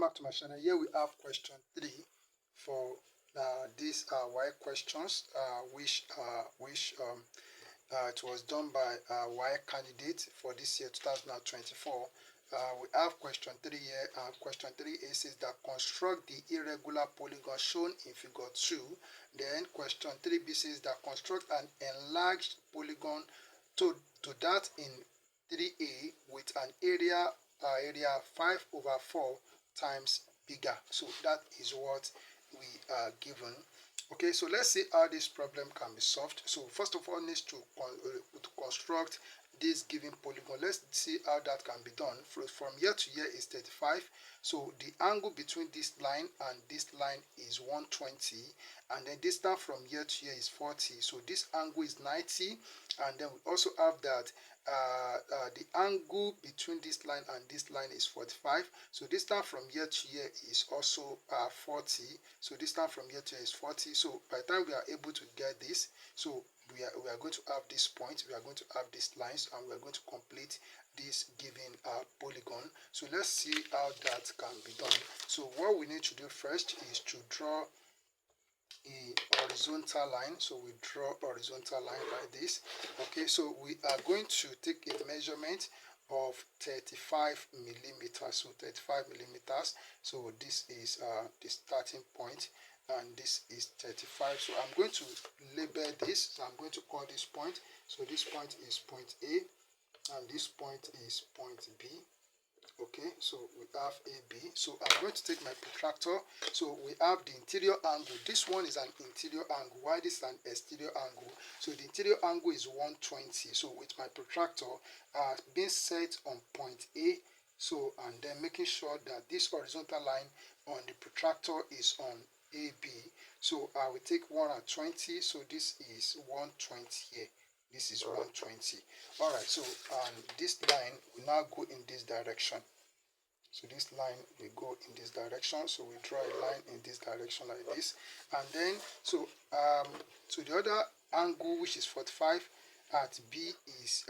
back to my channel. Here we have question 3 for these Y questions, which it was done by Y candidate for this year 2024. We have question 3 here. Question 3A says that construct the irregular polygon shown in figure 2. Then question 3B says that construct an enlarged polygon to that in 3A with an area 5/4 times bigger. So that is what we are given. Okay, so let's see how this problem can be solved. So first of all, needs to construct this given polygon. Let's see how that can be done. From here to here is 35. So the angle between this line and this line is 120, and then distance from here to here is 40. So this angle is 90, and then we also have that the angle between this line and this line is 45. So distance from here to here is also 40. So distance from here to here is 40. So by the time we are able to get this, so we are going to have this point, we are going to have these lines, and we are going to complete this given polygon. So let's see how that can be done. So what we need to do first is to draw a horizontal line. So we draw horizontal line like this. Okay, so we are going to take a measurement of 35 millimeters. So 35 millimeters. So this is the starting point, and this is 35. So I'm going to label this. So I'm going to call this point. So this point is point A, and this point is point B. Okay, so we have AB. So I'm going to take my protractor. So we have the interior angle. This one is an interior angle. Why this is an exterior angle? So the interior angle is 120. So with my protractor being set on point A, so and then making sure that this horizontal line on the protractor is on AB. So I will take 120. So this is 120 here. This is 120. All right, so this line will now go in this direction. So this line will go in this direction. So we draw a line in this direction like this, and then so the other angle, which is 45 at B, is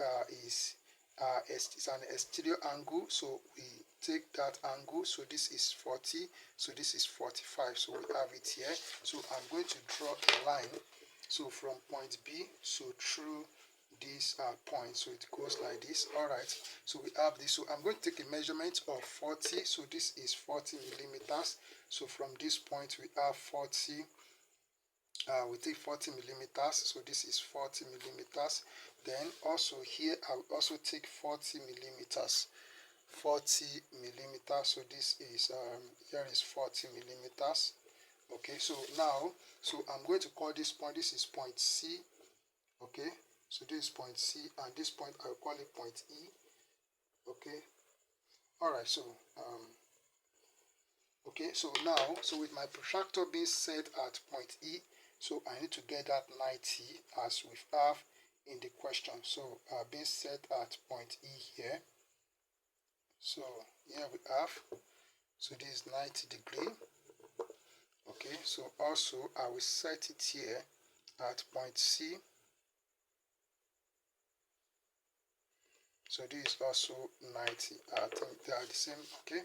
an exterior angle. So we take that angle. So this is 40. So this is 45. So we have it here. So I'm going to draw a line. So from point B, so through this point, so it goes like this. All right, so we have this. So I'm going to take a measurement of 40. So this is 40 millimeters. So from this point we have 40. We take 40 millimeters. So this is 40 millimeters. Then also here I will also take 40 millimeters. 40 millimeters. So this is here is 40 millimeters. Okay, so now, so I'm going to call this point, this is point C. Okay, so this is point C, and this point I'll call it point E. Okay, all right, so okay, so now, so with my protractor being set at point E, so I need to get that 90 as we have in the question. So being set at point E here. So here we have, so this is 90 degree. Okay, so also I will set it here at point C. So this is also 90. I think they are the same. Okay,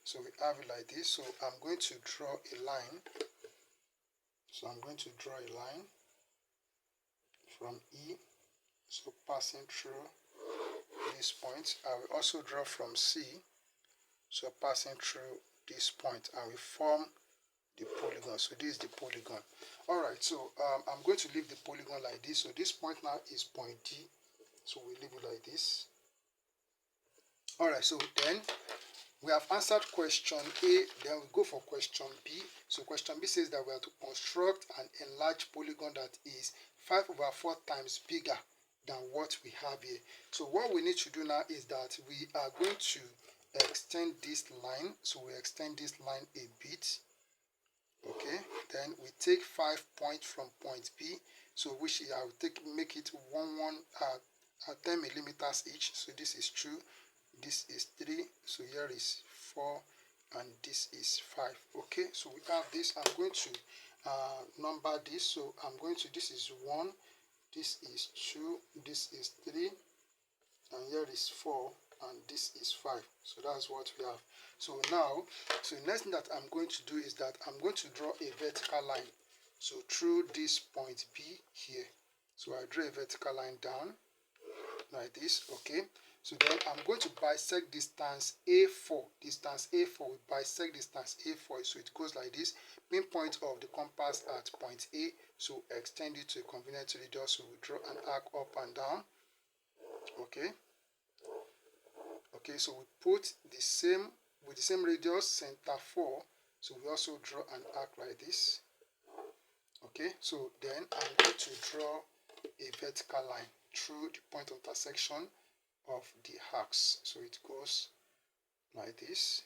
so we have it like this. So I'm going to draw a line. So I'm going to draw a line from E. So passing through this point. I will also draw from C. So passing through this point, and we form the polygon. So this is the polygon. All right, so I'm going to leave the polygon like this. So this point now is point D. So we leave it like this. All right, so then we have answered question A. Then we go for question B. So question B says that we have to construct an enlarged polygon that is 5/4 times bigger than what we have here. So what we need to do now is that we are going to extend this line. So we extend this line a bit. Okay, then we take 5 points from point B, so which I will make it 10 millimeters each. So this is 2, this is 3, so here is 4, and this is 5. Okay, so we have this. I'm going to number this. So I'm going to, this is 1, this is 2, this is 3, and here is 4, and this is 5. So that's what we have. So now, so the next thing that I'm going to do is that I'm going to draw a vertical line. So through this point B here. So I draw a vertical line down like this, okay? So then I'm going to bisect distance A4. Distance A4, we bisect distance A4, so it goes like this. Pinpoint of the compass at point A, so extend it to a convenient radius, so we draw an arc up and down, okay? Okay, so we put the same, with the same radius, center 4, so we also draw an arc like this, okay? So then I'm going to draw a vertical line through the point of intersection of the arcs, so it goes like this.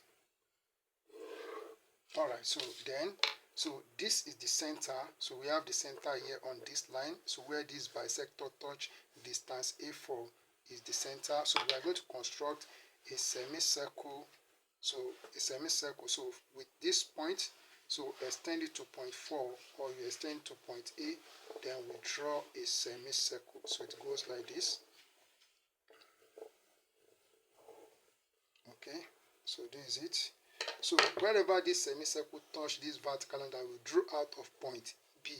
All right, so then, so this is the center, so we have the center here on this line, so where this bisector touch, distance A4 is the center. So we are going to construct a semicircle, so a semicircle, so with this point, so extend it to point 4, or you extend to point A, then we draw a semicircle, so it goes like this. Okay, so this is it. So wherever this semicircle touch this vertical line that we drew out of point B,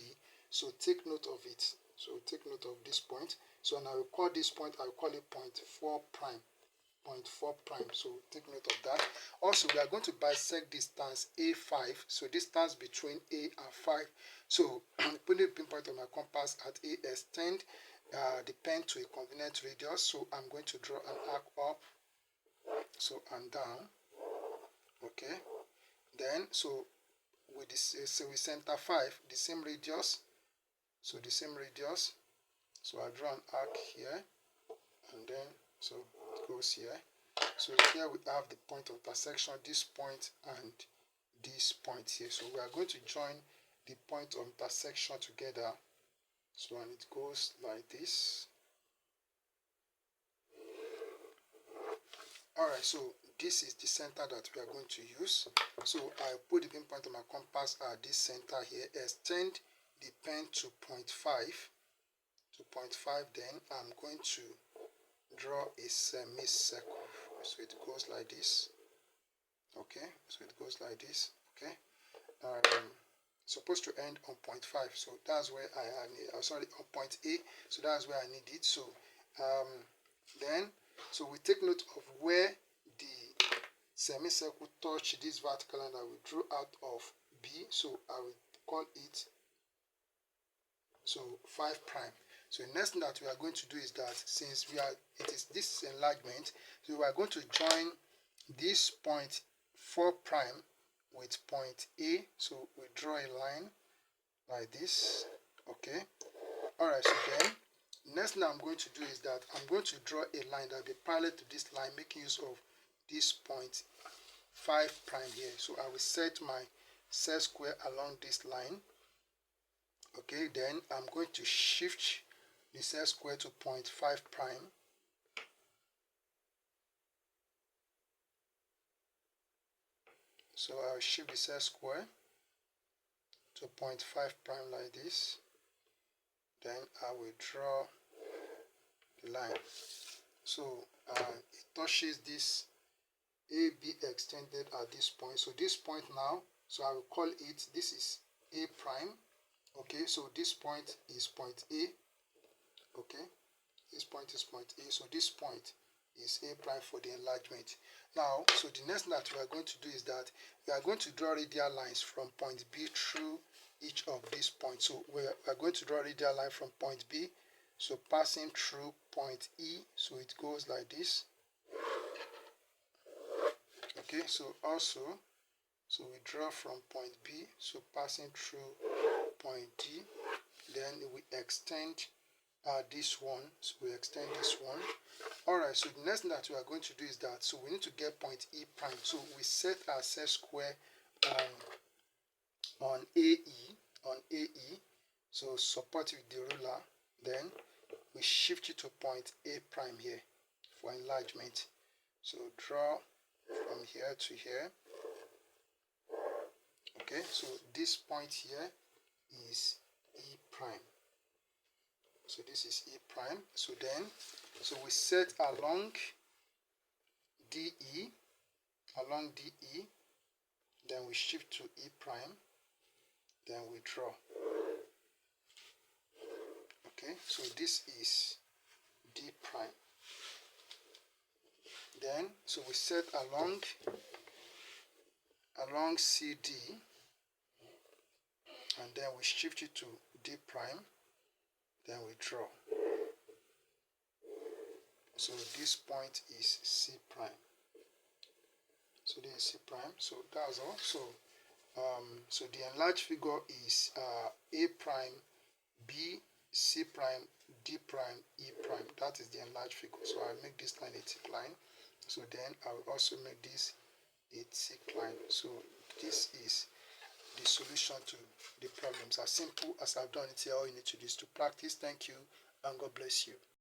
so take note of it. So take note of this point. So now I will call this point, I will call it point 4 prime. Point 4 prime. So take note of that. Also, we are going to bisect distance A5. So distance between A and 5. So putting the pinpoint on my compass at A, extend the pen to a convenient radius. So I'm going to draw an arc up, so and down. Okay, then so with this, so we center 5, the same radius, so the same radius, so I draw an arc here, and then so it goes here. So here we have the point of intersection, this point and this point here. So we are going to join the point of intersection together, so and it goes like this. Alright, so this is the center that we are going to use. So I put the pinpoint of my compass at this center here, extend the pen to 0.5, then I'm going to draw a semicircle. So it goes like this. Okay, so it goes like this. Okay, supposed to end on 0.5, so that's where I need, sorry, on point A, so that's where I need it. So then, so we take note of where the semicircle touch this vertical line that we drew out of B, so I will call it so 5 prime. So the next thing that we are going to do is that since this is enlargement, so we are going to join this point 4 prime with point A, so we draw a line like this. Okay, alright, so then next thing I'm going to do is that I'm going to draw a line that will be parallel to this line, making use of this point 5 prime here. So I will set my set square along this line. Okay, then I'm going to shift the set square to 0.5 prime. So I'll shift the set square to 0.5 prime like this. Then I will draw the line. So it touches this AB extended at this point. So this point now, so I will call it, this is A prime. Okay, so this point is point A. Okay, this point is point A. So this point is A prime for the enlargement. Now, so the next thing that we are going to do is that we are going to draw radial lines from point B through each of these points. So we are going to draw radial line from point B, so passing through point E, so it goes like this. Okay, so also, so we draw from point B, so passing through point D, then we extend this one, so we extend this one. Alright, so the next thing that we are going to do is that, so we need to get point E prime, so we set our set square on AE, so support with the ruler, then we shift it to point A prime here for enlargement. So draw from here to here. Okay, so this point here is E prime. So this is E prime. So then, so we set along DE, along DE, then we shift to E prime, then we draw. Okay, so this is D prime. Then, so we set along CD, and then we shift it to D prime, then we draw. So this point is C prime. So this is C prime. So that's all. So the enlarged figure is A prime, B, C prime, D prime, E prime. That is the enlarged figure. So I make this line a thick line. So then I will also make this a thick line. So this is the solution to the problems. As simple as I've done it here, all you need to do is to practice. Thank you, and God bless you.